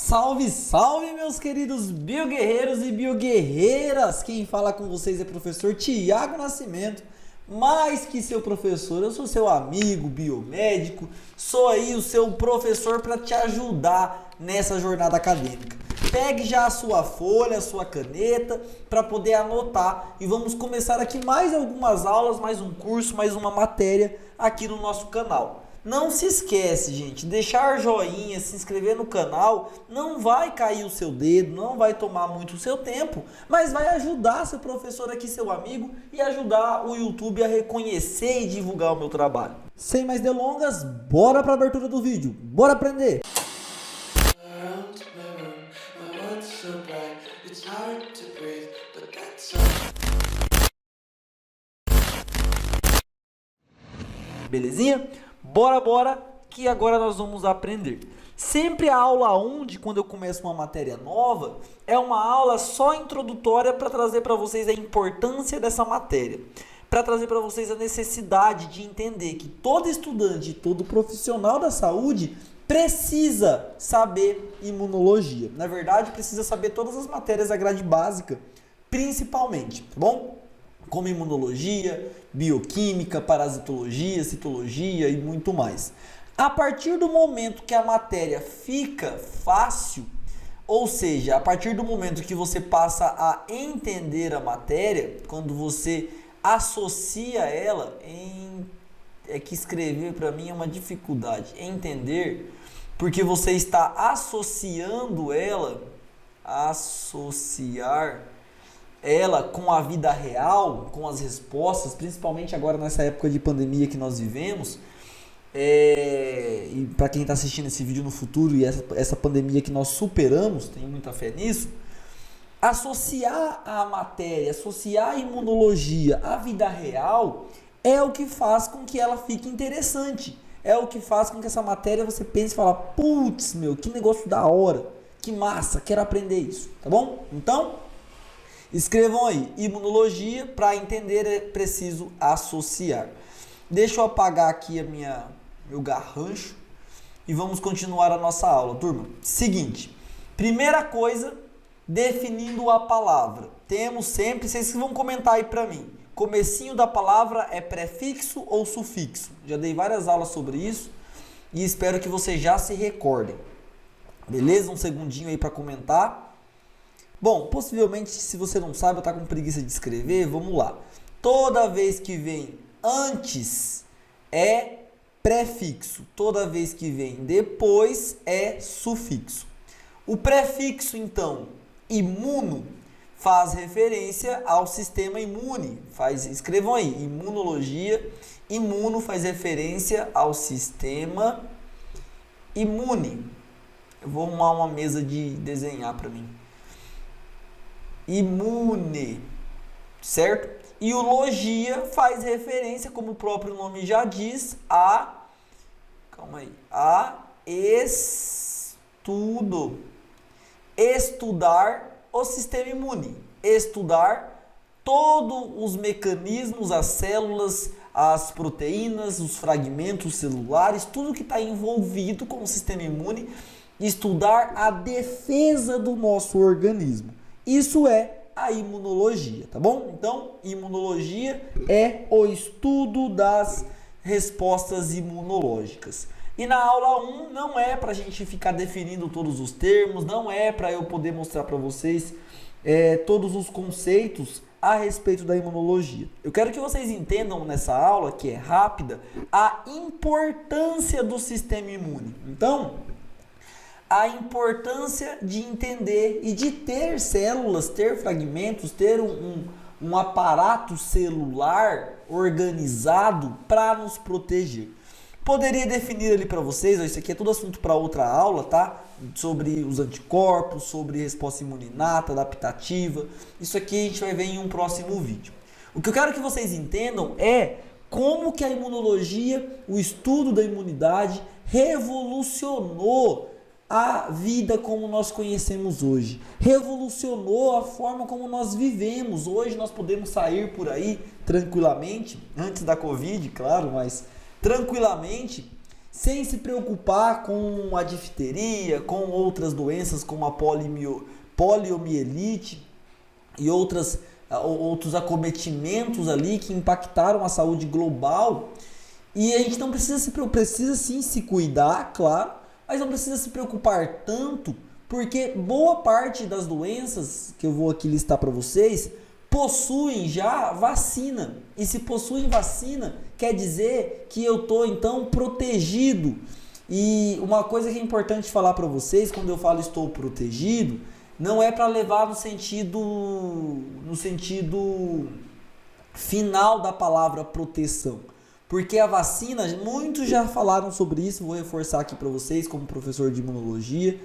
Salve, salve, meus queridos bioguerreiros e bioguerreiras! Quem fala com vocês é o professor Tiago Nascimento. Mais que seu professor, eu sou seu amigo biomédico, sou aí o seu professor para te ajudar nessa jornada acadêmica. Pegue já a sua folha, a sua caneta para poder anotar e vamos começar aqui mais algumas aulas, mais um curso, mais uma matéria aqui no nosso canal. Não se esquece, gente, deixar joinha, se inscrever no canal, não vai cair o seu dedo, não vai tomar muito o seu tempo, mas vai ajudar seu professor aqui, seu amigo, e ajudar o YouTube a reconhecer e divulgar o meu trabalho. Sem mais delongas, bora para a abertura do vídeo, bora aprender! Belezinha? Bora, que agora nós vamos aprender. Sempre a aula 1 de quando eu começo uma matéria nova é uma aula só introdutória para trazer para vocês a importância dessa matéria. Para trazer para vocês a necessidade de entender que todo estudante, todo profissional da saúde precisa saber imunologia. Na verdade, precisa saber todas as matérias da grade básica, principalmente, tá bom? Como imunologia, bioquímica, parasitologia, citologia e muito mais. A partir do momento que a matéria fica fácil, ou seja, a partir do momento que você passa a entender a matéria, quando você associa ela é que escrever para mim é uma dificuldade, entender, porque você está associando ela, associar ela com a vida real, com as respostas, principalmente agora nessa época de pandemia que nós vivemos, e para quem está assistindo esse vídeo no futuro e essa pandemia que nós superamos, tenho muita fé nisso, associar a matéria, associar a imunologia à vida real é o que faz com que ela fique interessante, é o que faz com que essa matéria você pense e fala, putz, meu, que negócio da hora, que massa, quero aprender isso, tá bom? Então, escrevam aí, imunologia, para entender é preciso associar. Deixa eu apagar aqui meu garrancho e vamos continuar a nossa aula, turma. Seguinte, primeira coisa, definindo a palavra. Temos sempre, vocês vão comentar aí para mim, comecinho da palavra é prefixo ou sufixo? Já dei várias aulas sobre isso e espero que vocês já se recordem. Beleza? Um segundinho aí para comentar. Bom, possivelmente, se você não sabe, eu tá com preguiça de escrever, vamos lá. Toda vez que vem antes é prefixo, toda vez que vem depois é sufixo. O prefixo, então, imuno, faz referência ao sistema imune. Escrevam aí, imunologia, imuno faz referência ao sistema imune. Eu vou arrumar uma mesa de desenhar para mim. Imune, certo? E o logia faz referência, como o próprio nome já diz, a estudo. Estudar o sistema imune. Estudar todos os mecanismos, as células, as proteínas, os fragmentos celulares, tudo que está envolvido com o sistema imune. Estudar a defesa do nosso organismo. Isso é a imunologia, tá bom? Então, imunologia é o estudo das respostas imunológicas. E na aula 1 não é para a gente ficar definindo todos os termos, não é para eu poder mostrar para vocês todos os conceitos a respeito da imunologia. Eu quero que vocês entendam nessa aula, que é rápida, a importância do sistema imune. Então, a importância de entender e de ter células, ter fragmentos, ter um aparato celular organizado para nos proteger. Poderia definir ali para vocês, isso aqui é tudo assunto para outra aula, tá? Sobre os anticorpos, sobre resposta imune inata, adaptativa. Isso aqui a gente vai ver em um próximo vídeo. O que eu quero que vocês entendam é como que a imunologia, o estudo da imunidade, revolucionou a vida como nós conhecemos hoje, revolucionou a forma como nós vivemos. Hoje nós podemos sair por aí tranquilamente, antes da Covid, claro, mas tranquilamente, sem se preocupar com a difteria, com outras doenças como a poliomielite e outros acometimentos ali que impactaram a saúde global. E a gente não precisa sim se cuidar, claro, mas não precisa se preocupar tanto, porque boa parte das doenças que eu vou aqui listar para vocês possuem já vacina. E se possuem vacina, quer dizer que eu estou então protegido. E uma coisa que é importante falar para vocês, quando eu falo estou protegido, não é para levar no sentido final da palavra proteção. Porque a vacina, muitos já falaram sobre isso, vou reforçar aqui para vocês como professor de imunologia.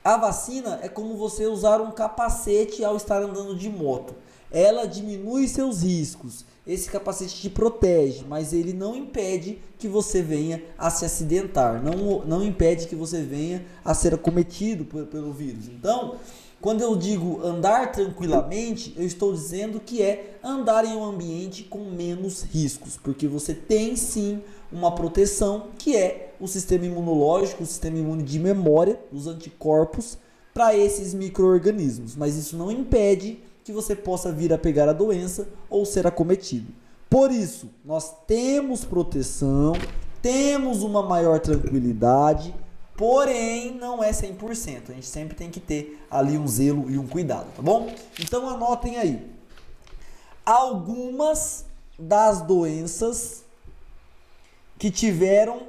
A vacina é como você usar um capacete ao estar andando de moto. Ela diminui seus riscos. Esse capacete te protege, mas ele não impede que você venha a se acidentar. Não impede que você venha a ser acometido pelo vírus. Então, quando eu digo andar tranquilamente, eu estou dizendo que é andar em um ambiente com menos riscos, porque você tem sim uma proteção, que é o sistema imunológico, o sistema imune de memória, os anticorpos, para esses micro-organismos. Mas isso não impede que você possa vir a pegar a doença ou ser acometido. Por isso, nós temos proteção, temos uma maior tranquilidade, porém não é 100%. A gente sempre tem que ter ali um zelo e um cuidado, tá bom? Então anotem aí. Algumas das doenças que tiveram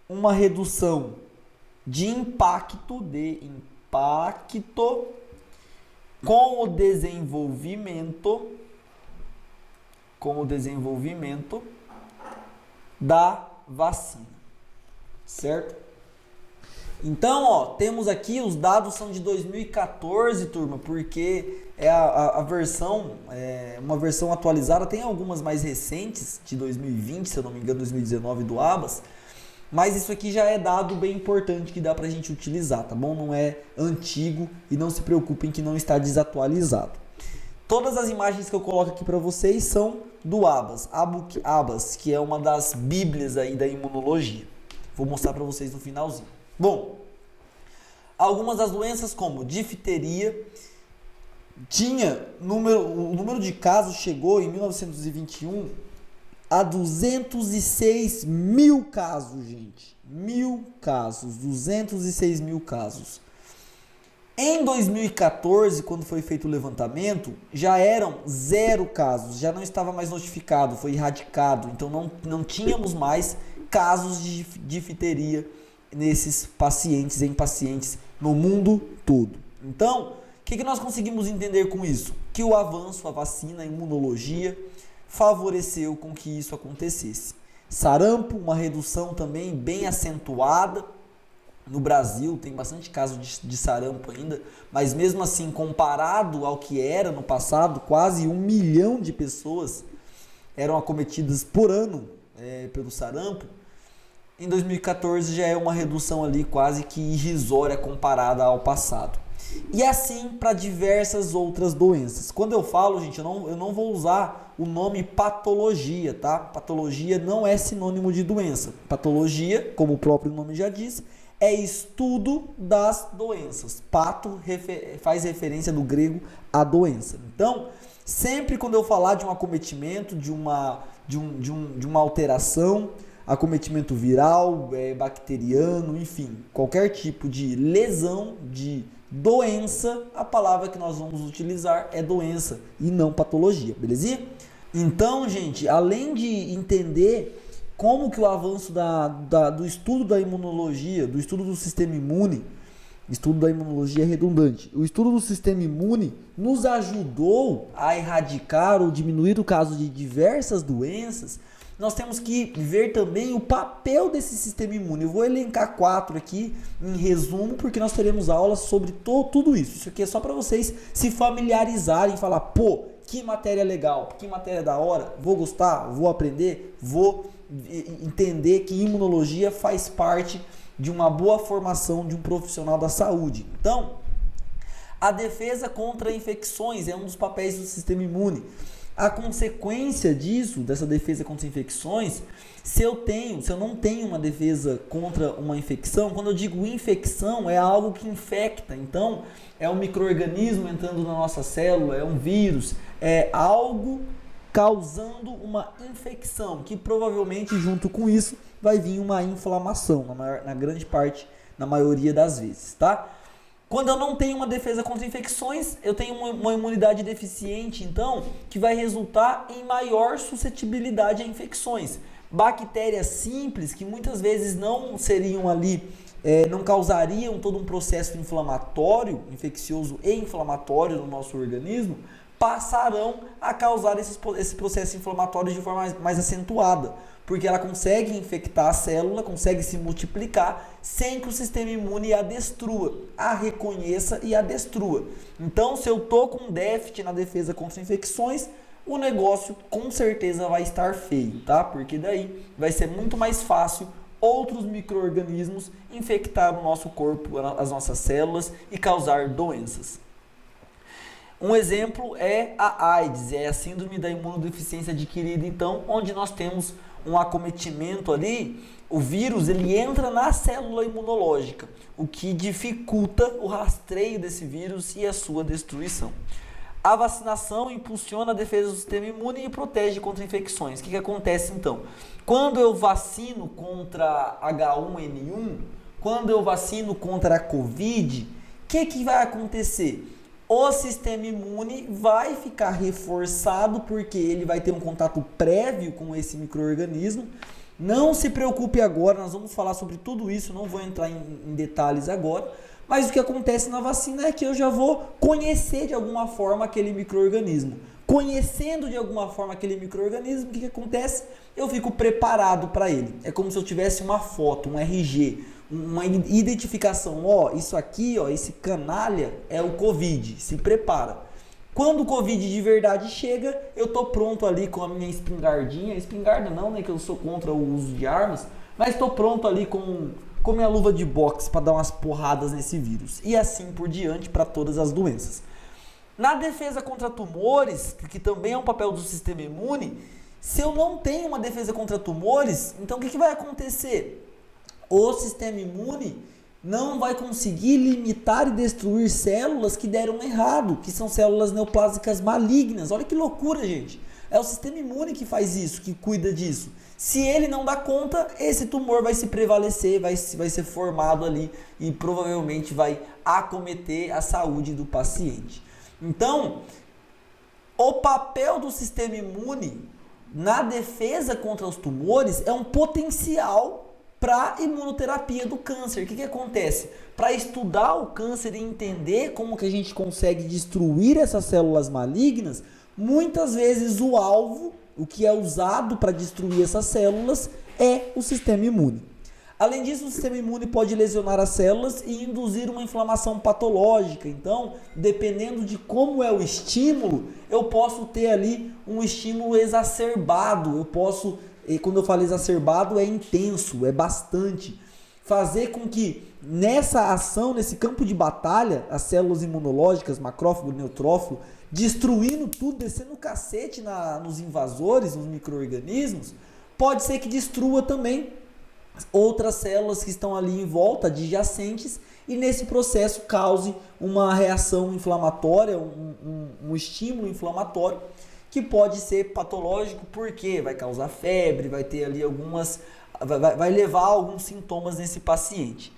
uma redução de impacto com o desenvolvimento da vacina, certo? Então, ó, temos aqui, os dados são de 2014, turma, porque é a versão, uma versão atualizada, tem algumas mais recentes, de 2020, se eu não me engano, 2019 do ABAS, mas isso aqui já é dado bem importante que dá pra gente utilizar, tá bom? Não é antigo e não se preocupem que não está desatualizado. Todas as imagens que eu coloco aqui para vocês são do ABAS, ABAS, que é uma das bíblias aí da imunologia. Vou mostrar para vocês no finalzinho. Bom, algumas das doenças como difteria, o número de casos chegou em 1921 a 206 mil casos, gente. 206 mil casos. Em 2014, quando foi feito o levantamento, já eram 0 casos, já não estava mais notificado, foi erradicado. Então não tínhamos mais casos de difteria nesses pacientes, em pacientes no mundo todo. Então, o que nós conseguimos entender com isso? Que o avanço, a vacina, a imunologia, favoreceu com que isso acontecesse. Sarampo, uma redução também bem acentuada. No Brasil tem bastante caso de sarampo ainda, mas mesmo assim, comparado ao que era no passado, quase 1 milhão de pessoas eram acometidas por ano pelo sarampo. Em 2014 já é uma redução ali quase que irrisória comparada ao passado. E assim para diversas outras doenças. Quando eu falo, gente, eu não vou usar o nome patologia, tá? Patologia não é sinônimo de doença. Patologia, como o próprio nome já diz, é estudo das doenças. Pato faz referência do grego à doença. Então, sempre quando eu falar de um acometimento, de uma alteração, acometimento viral, bacteriano, enfim, qualquer tipo de lesão, de doença, a palavra que nós vamos utilizar é doença e não patologia, belezinha? Então, gente, além de entender como que o avanço do estudo da imunologia, do estudo do sistema imune, estudo da imunologia é redundante, o estudo do sistema imune nos ajudou a erradicar ou diminuir o caso de diversas doenças, nós temos que ver também o papel desse sistema imune. Eu vou elencar 4 aqui em resumo, porque nós teremos aulas sobre tudo isso. Isso aqui é só para vocês se familiarizarem e falar, pô, que matéria legal, que matéria da hora, vou gostar, vou aprender, vou entender que imunologia faz parte de uma boa formação de um profissional da saúde. Então, a defesa contra infecções é um dos papéis do sistema imune. A consequência disso, dessa defesa contra infecções, se eu não tenho uma defesa contra uma infecção, quando eu digo infecção, é algo que infecta. Então, é um micro-organismo entrando na nossa célula, é um vírus, é algo causando uma infecção, que provavelmente junto com isso vai vir uma inflamação, na grande parte, na maioria das vezes, tá? Quando eu não tenho uma defesa contra infecções, eu tenho uma imunidade deficiente, então, que vai resultar em maior suscetibilidade a infecções. Bactérias simples, que muitas vezes não seriam ali, não causariam todo um processo inflamatório, infeccioso e inflamatório no nosso organismo, passarão a causar esse processo inflamatório de forma mais acentuada, porque ela consegue infectar a célula, consegue se multiplicar sem que o sistema imune a destrua, a reconheça e a destrua. Então, se eu estou com um déficit na defesa contra infecções, o negócio com certeza vai estar feio, tá? Porque daí vai ser muito mais fácil outros micro-organismos infectar o nosso corpo, as nossas células e causar doenças. Um exemplo é a AIDS, é a síndrome da imunodeficiência adquirida, então, onde nós temos um acometimento ali, o vírus ele entra na célula imunológica, o que dificulta o rastreio desse vírus e a sua destruição. A vacinação impulsiona a defesa do sistema imune e protege contra infecções. O que acontece então? Quando eu vacino contra H1N1, quando eu vacino contra a Covid, o que vai acontecer? O sistema imune vai ficar reforçado porque ele vai ter um contato prévio com esse micro-organismo. Não se preocupe agora, nós vamos falar sobre tudo isso, não vou entrar em detalhes agora, mas o que acontece na vacina é que eu já vou conhecer de alguma forma aquele micro-organismo. Conhecendo de alguma forma aquele micro-organismo, o que acontece? Eu fico preparado para ele. É como se eu tivesse uma foto, um RG, uma identificação, isso aqui, esse canalha é o Covid, se prepara. Quando o Covid de verdade chega, eu tô pronto ali com a minha espingardinha, espingarda não, né, que eu sou contra o uso de armas, mas tô pronto ali com minha luva de boxe para dar umas porradas nesse vírus. E assim por diante para todas as doenças. Na defesa contra tumores, que também é um papel do sistema imune, se eu não tenho uma defesa contra tumores, então o que vai acontecer? O sistema imune não vai conseguir limitar e destruir células que deram errado, que são células neoplásicas malignas. Olha que loucura, gente. É o sistema imune que faz isso, que cuida disso. Se ele não dá conta, esse tumor vai se prevalecer, vai ser formado ali e provavelmente vai acometer a saúde do paciente. Então, o papel do sistema imune na defesa contra os tumores é um potencial para a imunoterapia do câncer. O que acontece? Para estudar o câncer e entender como que a gente consegue destruir essas células malignas, muitas vezes o alvo, o que é usado para destruir essas células, é o sistema imune. Além disso, o sistema imune pode lesionar as células e induzir uma inflamação patológica. Então, dependendo de como é o estímulo, eu posso ter ali um estímulo exacerbado, e quando eu falo exacerbado, é intenso, é bastante. Fazer com que nessa ação, nesse campo de batalha, as células imunológicas, macrófago, neutrófilo, destruindo tudo, descendo o cacete nos invasores, nos micro-organismos, pode ser que destrua também outras células que estão ali em volta, adjacentes, e nesse processo cause uma reação inflamatória, um estímulo inflamatório, que pode ser patológico porque vai causar febre, vai ter ali vai levar a alguns sintomas nesse paciente.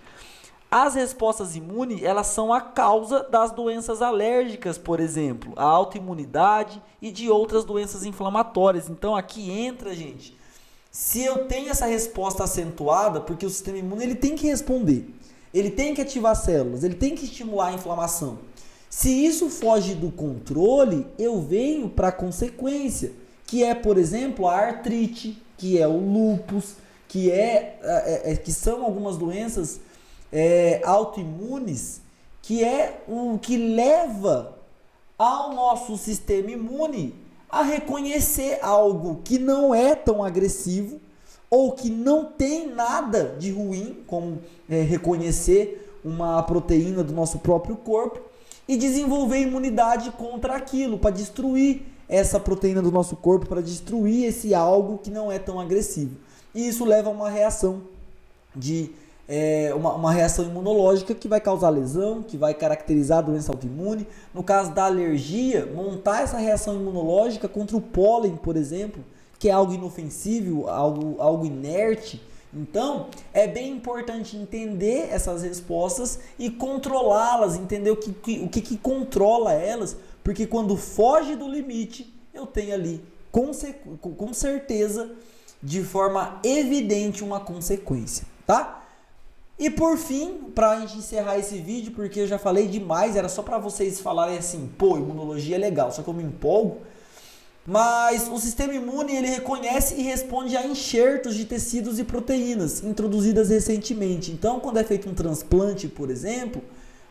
As respostas imunes, elas são a causa das doenças alérgicas, por exemplo, a autoimunidade e de outras doenças inflamatórias. Então aqui entra, gente, se eu tenho essa resposta acentuada, porque o sistema imune ele tem que responder, ele tem que ativar células, ele tem que estimular a inflamação. Se isso foge do controle, eu venho para a consequência, que é, por exemplo, a artrite, que é o lúpus, que são algumas doenças autoimunes, que é o que leva ao nosso sistema imune a reconhecer algo que não é tão agressivo ou que não tem nada de ruim, como reconhecer uma proteína do nosso próprio corpo, e desenvolver imunidade contra aquilo, para destruir essa proteína do nosso corpo para destruir esse algo que não é tão agressivo. E isso leva a uma reação uma reação imunológica que vai causar lesão, que vai caracterizar a doença autoimune. No caso da alergia, montar essa reação imunológica contra o pólen, por exemplo, que é algo inofensivo, algo inerte. Então, é bem importante entender essas respostas e controlá-las, entender o que controla elas, porque quando foge do limite, eu tenho ali, com certeza, de forma evidente, uma consequência, tá? E por fim, para a gente encerrar esse vídeo, porque eu já falei demais, era só para vocês falarem assim, pô, imunologia é legal, só que eu me empolgo. Mas o sistema imune, ele reconhece e responde a enxertos de tecidos e proteínas introduzidas recentemente. Então, quando é feito um transplante, por exemplo,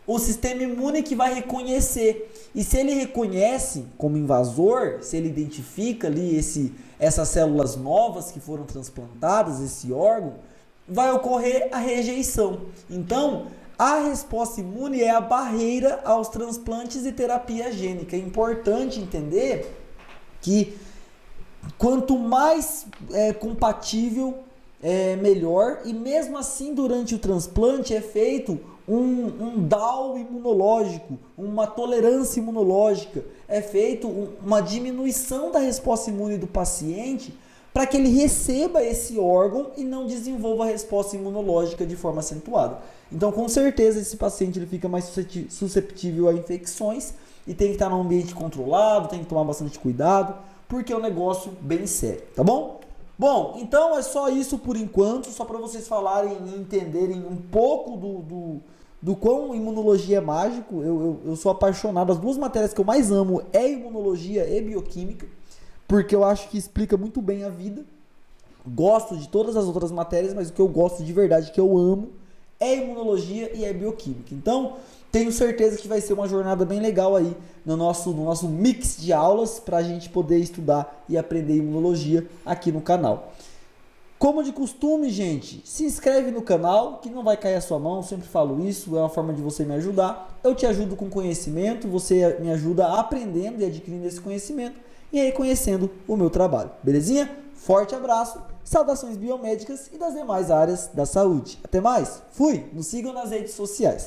o sistema imune que vai reconhecer. E se ele reconhece como invasor, se ele identifica ali essas células novas que foram transplantadas, esse órgão, vai ocorrer a rejeição. Então, a resposta imune é a barreira aos transplantes e terapia gênica. É importante entender que quanto mais compatível, melhor. E mesmo assim, durante o transplante é feito um DAO imunológico, uma tolerância imunológica, é feito uma diminuição da resposta imune do paciente para que ele receba esse órgão e não desenvolva a resposta imunológica de forma acentuada. Então, com certeza, esse paciente ele fica mais susceptível a infecções e tem que estar num ambiente controlado, tem que tomar bastante cuidado, porque é um negócio bem sério, tá bom? Bom, então é só isso por enquanto, só para vocês falarem e entenderem um pouco do quão imunologia é mágico. Eu sou apaixonado, as duas matérias que eu mais amo é imunologia e bioquímica, porque eu acho que explica muito bem a vida. Gosto de todas as outras matérias, mas o que eu gosto de verdade, que eu amo, é imunologia e é bioquímica. Então, tenho certeza que vai ser uma jornada bem legal aí no nosso mix de aulas para a gente poder estudar e aprender imunologia aqui no canal. Como de costume, gente, se inscreve no canal que não vai cair a sua mão, eu sempre falo isso, é uma forma de você me ajudar. Eu te ajudo com conhecimento, você me ajuda aprendendo e adquirindo esse conhecimento e reconhecendo o meu trabalho, belezinha? Forte abraço, saudações biomédicas e das demais áreas da saúde. Até mais, fui! Nos sigam nas redes sociais.